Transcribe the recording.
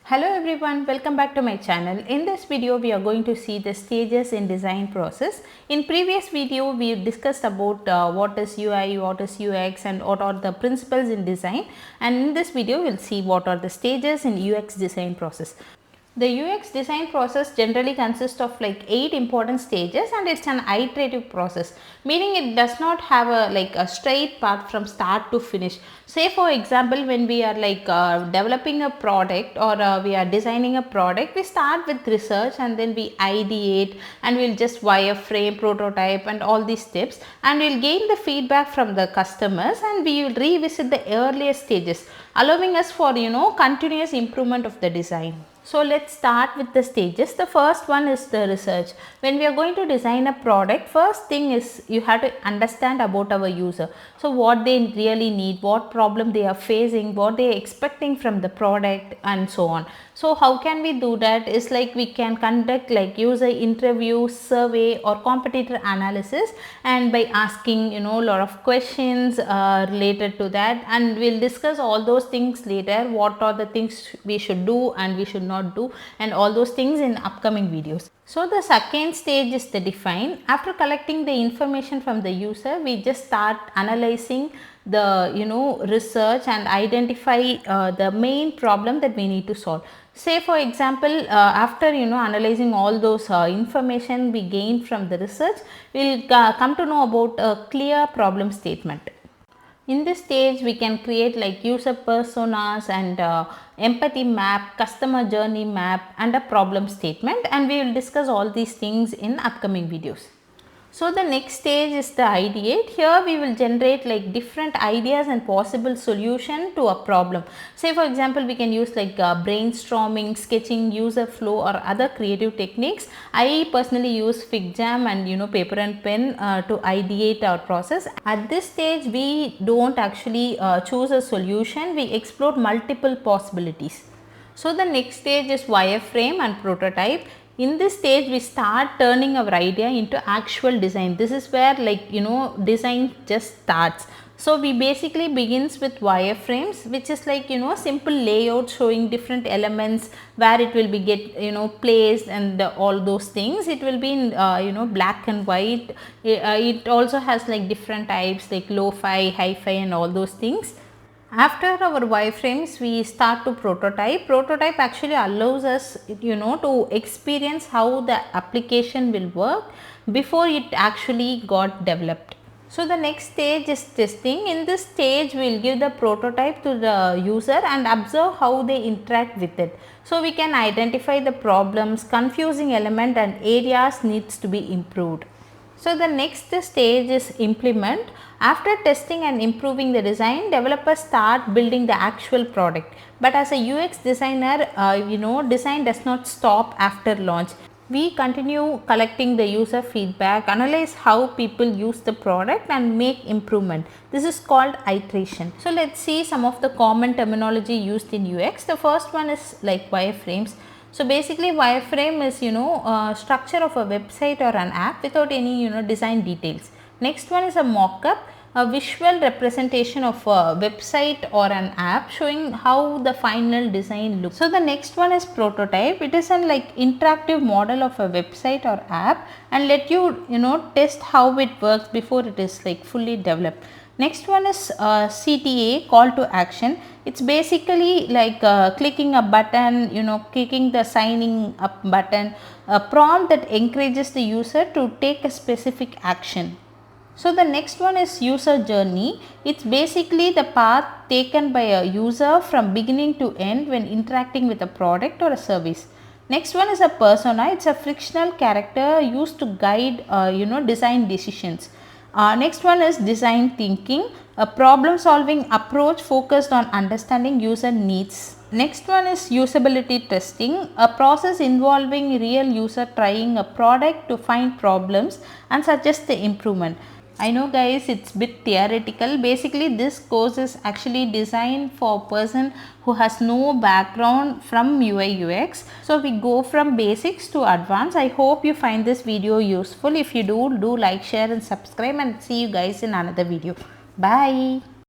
Hello everyone, welcome back to my channel. In this video we are going to see the stages in design process. In previous video we discussed about what is UI, what is UX and what are the principles in design, and in this video we will see what are the stages in UX design process. The UX design process generally consists of like 8 important stages, and it's an iterative process, meaning it does not have a straight path from start to finish. Say for example, when we are developing a product or we are designing a product, we start with research and then we ideate and we'll just wireframe, prototype and all these steps, and we'll gain the feedback from the customers and we will revisit the earlier stages, allowing us for continuous improvement of the design. So let's start with the stages. The first one is the research. When we are going to design a product, first thing is you have to understand about our user. So what they really need, what problem they are facing, what they are expecting from the product and so on. So how can we do that is like we can conduct like user interview, survey or competitor analysis, and by asking a lot of questions related to that, and we'll discuss all those things later, what are the things we should do and we should not do, and all those things in upcoming videos. So the second stage is the define. After collecting the information from the user, we just start analyzing the research and identify the main problem that we need to solve. Say for example, after analyzing all those information we gained from the research, we will come to know about a clear problem statement. In this stage we can create like user personas and empathy map, customer journey map and a problem statement, and we will discuss all these things in upcoming videos. So the next stage is the ideate. Here we will generate like different ideas and possible solution to a problem. Say for example, we can use like brainstorming, sketching, user flow or other creative techniques. I personally use FigJam and paper and pen to ideate our process. At this stage we don't actually choose a solution, we explore multiple possibilities. So the next stage is wireframe and prototype. In this stage we start turning our idea into actual design. This is where design just starts. So we basically begins with wireframes, which is like simple layout showing different elements where it will be placed and all those things. It will be in black and white. It also has like different types like lo-fi, hi-fi and all those things. After our wireframes we start to prototype. Prototype actually allows us to experience how the application will work before it actually got developed. So the next stage is testing. In this stage we will give the prototype to the user and observe how they interact with it. So we can identify the problems, confusing element and areas needs to be improved. So the next stage is implement. After testing and improving the design, developers start building the actual product. But as a UX designer, design does not stop after launch. We continue collecting the user feedback, analyze how people use the product and make improvement. This is called iteration. So let's see some of the common terminology used in UX. The first one is like wireframes. So basically wireframe is structure of a website or an app without any design details. Next one is a mock-up, a visual representation of a website or an app showing how the final design looks. So the next one is prototype. It is an interactive model of a website or app and let you test how it works before it is fully developed. Next one is CTA, call to action. It's basically like clicking a button, clicking the signing up button, a prompt that encourages the user to take a specific action. So the next one is user journey. It's basically the path taken by a user from beginning to end when interacting with a product or a service. Next one is a persona. It's a frictional character used to guide design decisions. Next one is design thinking, a problem solving approach focused on understanding user needs. Next one is usability testing, a process involving real user trying a product to find problems and suggest the improvement. I know guys, it's bit theoretical. Basically this course is actually designed for a person who has no background from UI UX. So we go from basics to advanced. I hope you find this video useful. If you do like, share and subscribe, and see you guys in another video. Bye.